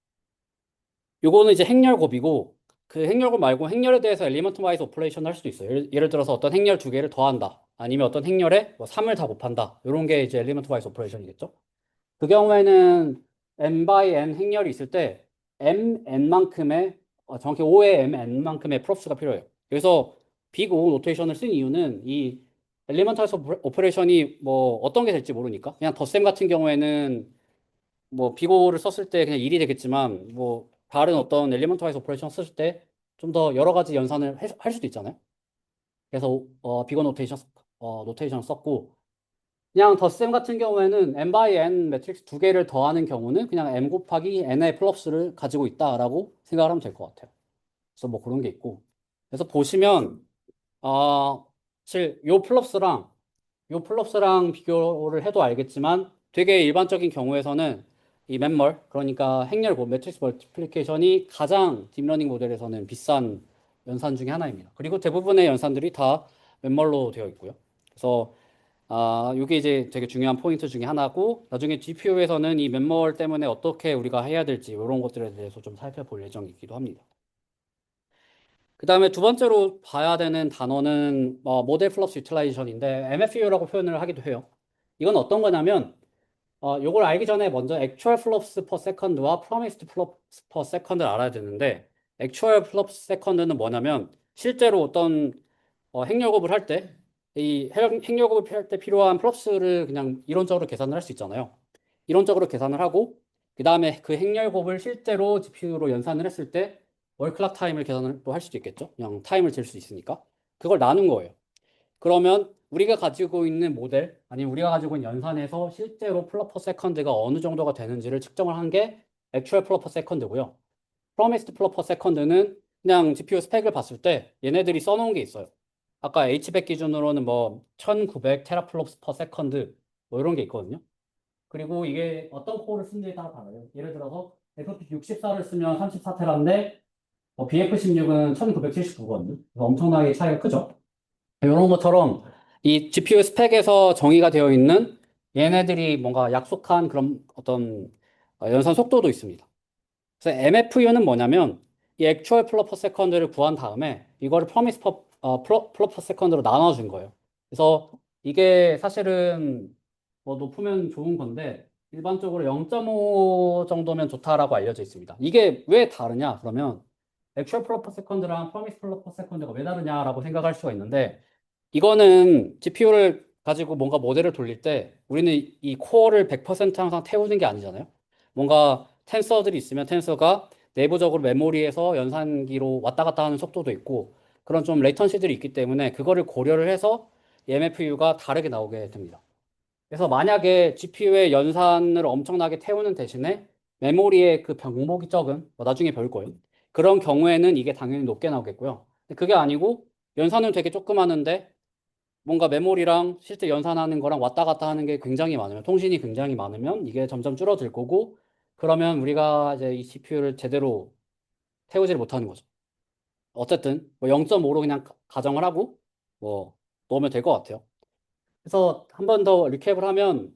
요거는 이제 행렬곱이고 그 행렬곱 말고 행렬에 대해서 엘리먼트 와이즈 오퍼레이션을 할 수도 있어요. 예를 들어서 어떤 행렬 두 개를 더한다. 아니면 어떤 행렬에 뭐 3을 다 곱한다. 이런 게 이제 엘리먼트 와이즈 오퍼레이션이겠죠. 그 경우에는 n by n 행렬이 있을 때 mn만큼의 정확히 5의 mn만큼의 프롭스가 필요해요. 그래서 빅오 노테이션을 쓴 이유는 이 엘리먼탈 오퍼레이션이 뭐 어떤 게 될지 모르니까 그냥 덧셈 같은 경우에는 뭐 빅오를 썼을 때 그냥 1이 되겠지만 뭐 다른 어떤 엘리먼탈 오퍼레이션 썼을 때 좀 더 여러 가지 연산을 할 수도 있잖아요. 그래서 빅오 노테이션 썼고 그냥 덧셈 같은 경우에는 n by n 매트릭스 두 개를 더하는 경우는 그냥 m 곱하기 n의 플러스를 가지고 있다라고 생각을 하면 될 것 같아요. 그래서 뭐 그런 게 있고. 그래서 보시면 사실 요 플러스랑 비교를 해도 알겠지만 되게 일반적인 경우에서는 이 맨멀 그러니까 행렬 매트릭스 멀티플리케이션이 가장 딥러닝 모델에서는 비싼 연산 중에 하나입니다. 그리고 대부분의 연산들이 다 맨멀로 되어 있고요. 그래서 이게 이제 되게 중요한 포인트 중에 하나고, 나중에 GPU에서는 이 멤멀 때문에 어떻게 우리가 해야 될지, 이런 것들에 대해서 좀 살펴볼 예정이기도 합니다. 그 다음에 두 번째로 봐야 되는 단어는 모델 플러스 유틸라이제이션인데, MFU라고 표현을 하기도 해요. 이건 어떤 거냐면, 요걸 알기 전에 먼저 actual flops per second와 promised flops per second를 알아야 되는데, actual flops second는 뭐냐면, 실제로 어떤 행렬곱을 할 때, 이 행렬곱을 할 때 필요한 플러스를 그냥 이론적으로 계산을 할 수 있잖아요. 이론적으로 계산을 하고, 그 다음에 그 행렬곱을 실제로 GPU로 연산을 했을 때, 월클락 타임을 계산을 또 할 수도 있겠죠. 그냥 타임을 잴 수 있으니까. 그걸 나눈 거예요. 그러면 우리가 가지고 있는 모델, 아니면 우리가 가지고 있는 연산에서 실제로 플러 퍼 세컨드가 어느 정도가 되는지를 측정을 한 게 액츄얼 플러 퍼 세컨드고요. 프로미스드 플러 퍼 세컨드는 그냥 GPU 스펙을 봤을 때 얘네들이 써놓은 게 있어요. 아까 H백 기준으로는 뭐 1900 테라플롭스 퍼 세컨드 뭐 이런 게 있거든요. 그리고 이게 어떤 코어를 쓰는지에 따라 달라요. 예를 들어서 FP64를 쓰면 34테라인데 BF16은 1979거든요. 그래서 엄청나게 차이가 크죠. 이런 것처럼 이 GPU 스펙에서 정의가 되어 있는 얘네들이 뭔가 약속한 그런 어떤 연산 속도도 있습니다. 그래서 MFU는 뭐냐면 이 액츄얼 플로 퍼 세컨드를 구한 다음에 이거를 플로 퍼 세컨드로 나눠준 거예요. 그래서 이게 사실은 뭐 높으면 좋은 건데 일반적으로 0.5 정도면 좋다라고 알려져 있습니다. 이게 왜 다르냐? 그러면 액츄얼 플로 퍼 세컨드랑 프로미스 플로 퍼 세컨드가 왜 다르냐라고 생각할 수가 있는데 이거는 GPU를 가지고 뭔가 모델을 돌릴 때 우리는 이 코어를 100% 항상 태우는 게 아니잖아요. 뭔가 텐서들이 있으면 텐서가 내부적으로 메모리에서 연산기로 왔다 갔다 하는 속도도 있고 그런 좀 레이턴시들이 있기 때문에 그거를 고려를 해서 MFU가 다르게 나오게 됩니다. 그래서 만약에 GPU의 연산을 엄청나게 태우는 대신에 메모리의 그 병목이 적은, 뭐 나중에 배울 거예요. 그런 경우에는 이게 당연히 높게 나오겠고요. 근데 그게 아니고 연산은 되게 조금 하는데 뭔가 메모리랑 실제 연산하는 거랑 왔다 갔다 하는 게 굉장히 많으면, 통신이 굉장히 많으면 이게 점점 줄어들 거고, 그러면 우리가 이제 이 CPU를 제대로 태우지를 못하는 거죠. 어쨌든 뭐 0.5로 그냥 가정을 하고 뭐 넣으면 될 것 같아요. 그래서 한 번 더 리캡을 하면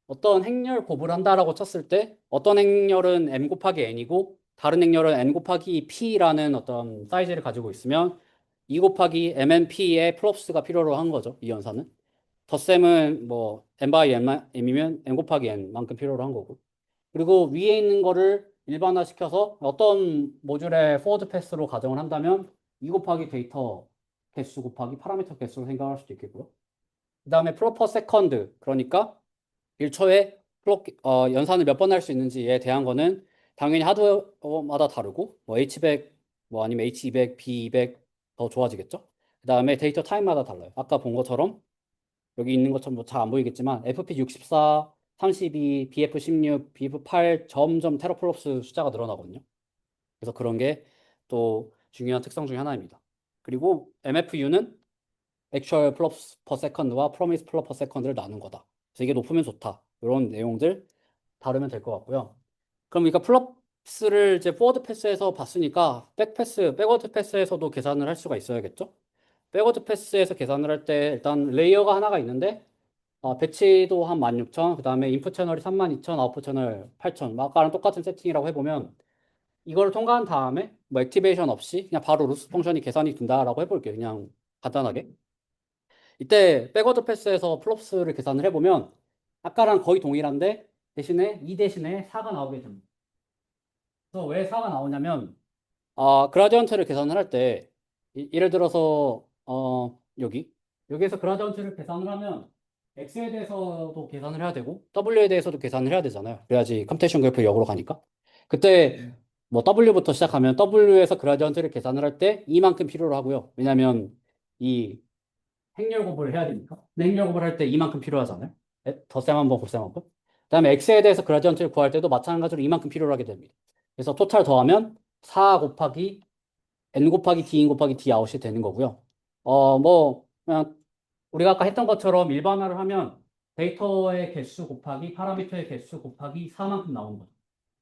어떤 행렬 곱을 한다라고 쳤을 때 어떤 행렬은 m 곱하기 n이고 다른 행렬은 n 곱하기 p라는 어떤 사이즈를 가지고 있으면 2 곱하기 mnp의 플러스가 필요로 한 거죠. 이 연산은. 덧셈은 뭐 n by m이면 n 곱하기 n만큼 필요로 한 거고. 그리고 위에 있는 거를 일반화시켜서 어떤 모듈의 포워드 패스로 가정을 한다면 2 곱하기 데이터 개수 곱하기 파라미터 개수로 생각할 수도 있겠고요. 그 다음에 프로퍼 세컨드, 그러니까 1초에 연산을 몇 번 할 수 있는지에 대한 거는 당연히 하드웨어마다 다르고 뭐 H100 뭐 아니면 H200, B200 더 좋아지겠죠. 그 다음에 데이터 타임마다 달라요. 아까 본 것처럼 여기 있는 것처럼 뭐 잘 안 보이겠지만 FP64, 32, BF16, BF8 점점 테라플롭스 숫자가 늘어나거든요. 그래서 그런 게 또 중요한 특성 중에 하나입니다. 그리고 MFU는 액츄얼 플롭스 퍼 세컨드와 프로미스 플롭 퍼 세컨드를 나눈 거다. 그래서 이게 높으면 좋다. 이런 내용들 다루면 될 것 같고요. 그럼 그러니까 플롭스를 이제 포워드 패스에서 봤으니까 백워드 패스에서도 계산을 할 수가 있어야겠죠? 백워드 패스에서 계산을 할 때 일단 레이어가 하나가 있는데 배치도 한 16,000, 그 다음에 인풋 채널이 32,000, 아웃풋 채널 8,000. 뭐 아까랑 똑같은 세팅이라고 해보면 이걸 통과한 다음에 뭐 액티베이션 없이 그냥 바로 루스 펑션이 계산이 된다라고 해볼게요. 그냥 간단하게. 이때 백워드 패스에서 플롭스를 계산을 해보면 아까랑 거의 동일한데 대신에 2 대신에 4가 나오게 됩니다. 그래서 왜 4가 나오냐면 그라디언트를 계산을 할 때 예를 들어서 여기에서 그라디언트를 계산을 하면 x에 대해서도 계산을 해야 되고 w에 대해서도 계산을 해야 되잖아요. 그래야지 컴퓨테이션 그래프 역으로 가니까. 그때 뭐 w부터 시작하면 w에서 그라디언트를 계산을 할 때 이만큼 필요로 하고요. 왜냐하면 이 행렬곱을 해야 되니까. 근데 행렬곱을 할 때 이만큼 필요하잖아요. 덧셈 한 번, 곱셈 한 번. 그다음에 x에 대해서 그라디언트를 구할 때도 마찬가지로 이만큼 필요로 하게 됩니다. 그래서 토탈 더하면 4 곱하기 n 곱하기 d인 곱하기 d 아웃이 되는 거고요. 뭐 그냥 우리가 아까 했던 것처럼 일반화를 하면 데이터의 개수 곱하기 파라미터의 개수 곱하기 4만큼 나오는 거죠.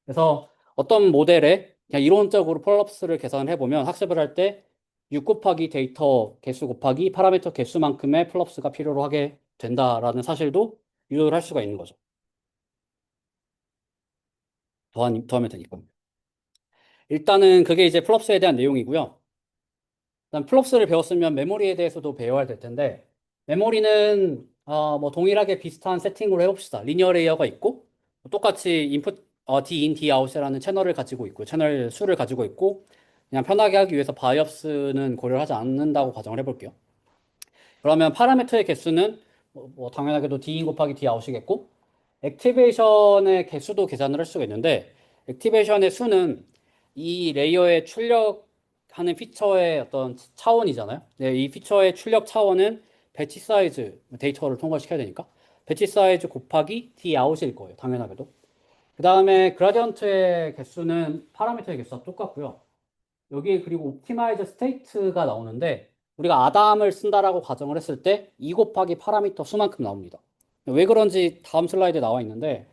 그래서 어떤 모델에 그냥 이론적으로 폴럽스를 계산해 보면 학습을 할 때 6 곱하기 데이터 개수 곱하기 파라미터 개수만큼의 플럽스가 필요로 하게 된다라는 사실도 유도를 할 수가 있는 거죠. 더하면 되니까. 일단은 그게 이제 플럽스에 대한 내용이고요. 일단 플롭스를 배웠으면 메모리에 대해서도 배워야 될 텐데 메모리는 뭐 동일하게 비슷한 세팅으로 해봅시다. 리니어 레이어가 있고 똑같이 인풋 D in, D out이라는 채널을 가지고 있고 채널 수를 가지고 있고 그냥 편하게 하기 위해서 바이오스는 고려하지 않는다고 가정을 해볼게요. 그러면 파라미터의 개수는 뭐 당연하게도 D in 곱하기 D out이겠고 액티베이션의 개수도 계산을 할 수가 있는데 액티베이션의 수는 이 레이어에 출력하는 피처의 어떤 차원이잖아요. 네, 이 피처의 출력 차원은 배치 사이즈 데이터를 통과시켜야 되니까 배치 사이즈 곱하기 D 아웃일 거예요. 당연하게도. 그 다음에 그라디언트의 개수는 파라미터의 개수와 똑같고요. 여기 그리고 옵티마이즈 스테이트가 나오는데 우리가 아담을 쓴다라고 가정을 했을 때 2 곱하기 파라미터 수만큼 나옵니다. 왜 그런지 다음 슬라이드에 나와 있는데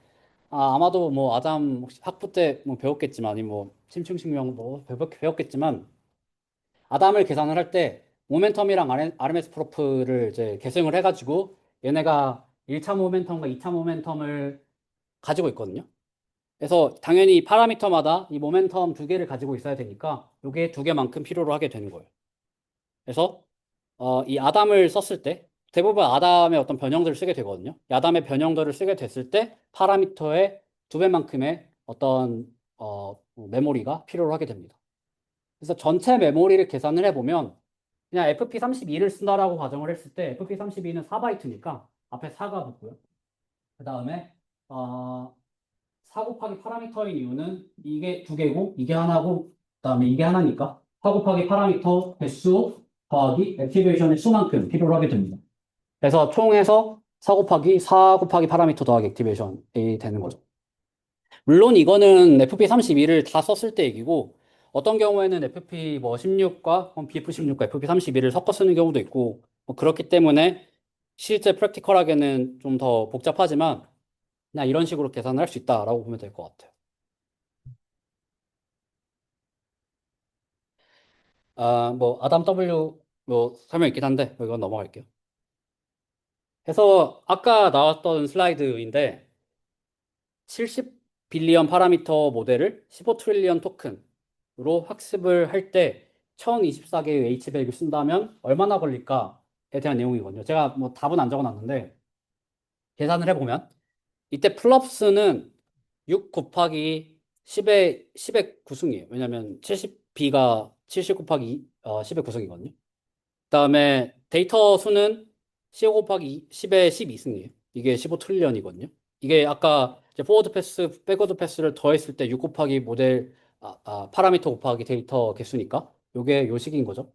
아마도 뭐 아담 혹시 학부 때 뭐 배웠겠지만 아니 뭐 심층식명 뭐 배웠겠지만 아담을 계산을 할 때 모멘텀이랑 RMS 프로프를 이제 계승을 해가지고 얘네가 1차 모멘텀과 2차 모멘텀을 가지고 있거든요. 그래서 당연히 파라미터마다 이 모멘텀 두 개를 가지고 있어야 되니까 이게 두 개만큼 필요로 하게 되는 거예요. 그래서 이 아담을 썼을 때 대부분 아담의 어떤 변형들을 쓰게 되거든요. 이 아담의 변형들을 쓰게 됐을 때 파라미터의 두 배만큼의 어떤 메모리가 필요로 하게 됩니다. 그래서 전체 메모리를 계산을 해보면 그냥 FP32를 쓴다라고 가정을 했을 때 FP32는 4바이트니까 앞에 4가 붙고요. 그 다음에 4 곱하기 파라미터인 이유는 이게 두 개고 이게 하나고 그다음에 이게 하나니까 4 곱하기 파라미터 개수 더하기 액티베이션의 수만큼 필요로 하게 됩니다. 그래서 총해서 4 곱하기 4 곱하기 파라미터 더하기 액티베이션이 되는 거죠. 물론 이거는 FP32를 다 썼을 때 얘기고 어떤 경우에는 FP 뭐 16과 BF16과 FP32를 섞어 쓰는 경우도 있고 뭐 그렇기 때문에 실제 프랙티컬하게는 좀 더 복잡하지만 그냥 이런 식으로 계산을 할 수 있다라고 보면 될 것 같아요. 뭐 아담 W 뭐 설명 있긴 한데 뭐 이건 넘어갈게요. 그래서 아까 나왔던 슬라이드인데 70 빌리언 파라미터 모델을 15 트릴리언 토큰으로 학습을 할 때 1024개의 H백을 쓴다면 얼마나 걸릴까에 대한 내용이거든요. 제가 뭐 답은 안 적어놨는데 계산을 해보면 이때 플럽스는 6 곱하기 10의 구승이에요. 왜냐면 70B가 70 곱하기 10의 구승이거든요. 그다음에 데이터 수는 15 곱하기 10의 12승이에요. 이게 15 트릴리언이거든요. 이게 아까 이제 포워드 패스, 백워드 패스를 더했을 때 6 곱하기 모델, 파라미터 곱하기 데이터 개수니까 요게 요 식인 거죠.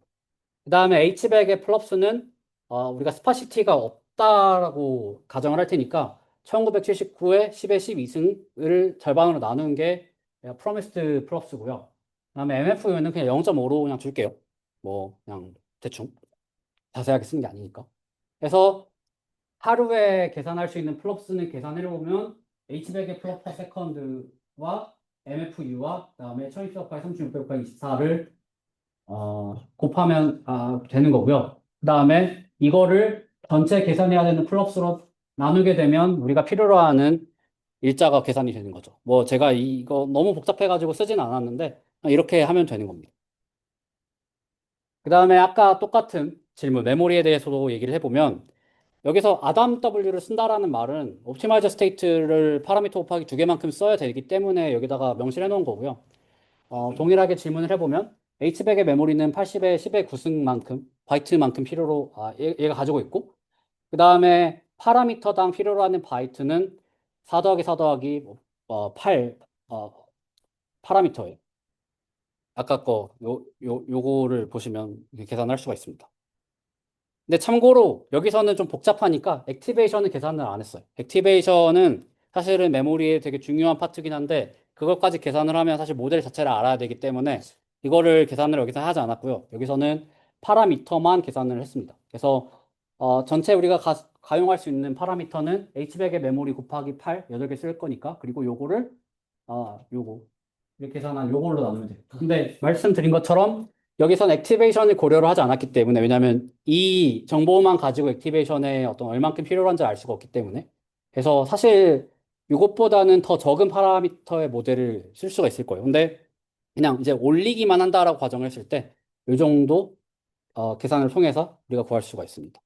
그다음에 H백의 플럽스는 우리가 스파시티가 없다라고 가정을 할 테니까 1979에 10의 12승을 절반으로 나누는 게 프로미스드 플러스고요. 그다음에 MFU는 그냥 0.5로 그냥 줄게요. 뭐 그냥 대충 자세하게 쓰는 게 아니니까. 그래서 하루에 계산할 수 있는 플롭스는 계산해 보면 H백의 플롭 퍼 세컨드와 MFU와 그다음에 1200곱하기 3600 곱하기 24를 곱하면 되는 거고요. 그다음에 이거를 전체 계산해야 되는 플롭스로 나누게 되면 우리가 필요로 하는 일자가 계산이 되는 거죠. 뭐 제가 이거 너무 복잡해가지고 쓰진 않았는데 이렇게 하면 되는 겁니다. 그다음에 아까 똑같은 질문 메모리에 대해서도 얘기를 해보면 여기서 아담 W를 쓴다라는 말은 옵티마이저 스테이트를 파라미터 곱하기 두 개만큼 써야 되기 때문에 여기다가 명시를 해놓은 거고요. 동일하게 질문을 해보면 H백의 메모리는 80의 10의 구승만큼 바이트만큼 필요로 얘가 가지고 있고 그 다음에 파라미터당 필요로 하는 바이트는 4 더하기 4 더하기 8 파라미터예요. 아까 요거를 보시면 이렇게 계산할 수가 있습니다. 근데 참고로 여기서는 좀 복잡하니까 액티베이션은 계산을 안 했어요. 액티베이션은 사실은 메모리에 되게 중요한 파트긴 한데 그것까지 계산을 하면 사실 모델 자체를 알아야 되기 때문에 이거를 계산을 여기서 하지 않았고요. 여기서는 파라미터만 계산을 했습니다. 그래서 전체 우리가 가용할 수 있는 파라미터는 H백의 메모리 곱하기 8, 8개 쓸 거니까 그리고 요거를 요거 이렇게 계산한 요걸로 나누면 돼요. 근데 말씀드린 것처럼 여기선 액티베이션을 고려를 하지 않았기 때문에 왜냐하면 이 정보만 가지고 액티베이션에 어떤 얼만큼 필요한지 알 수가 없기 때문에 그래서 사실 이것보다는 더 적은 파라미터의 모델을 쓸 수가 있을 거예요. 근데 그냥 이제 올리기만 한다라고 가정을 했을 때 이 정도 계산을 통해서 우리가 구할 수가 있습니다.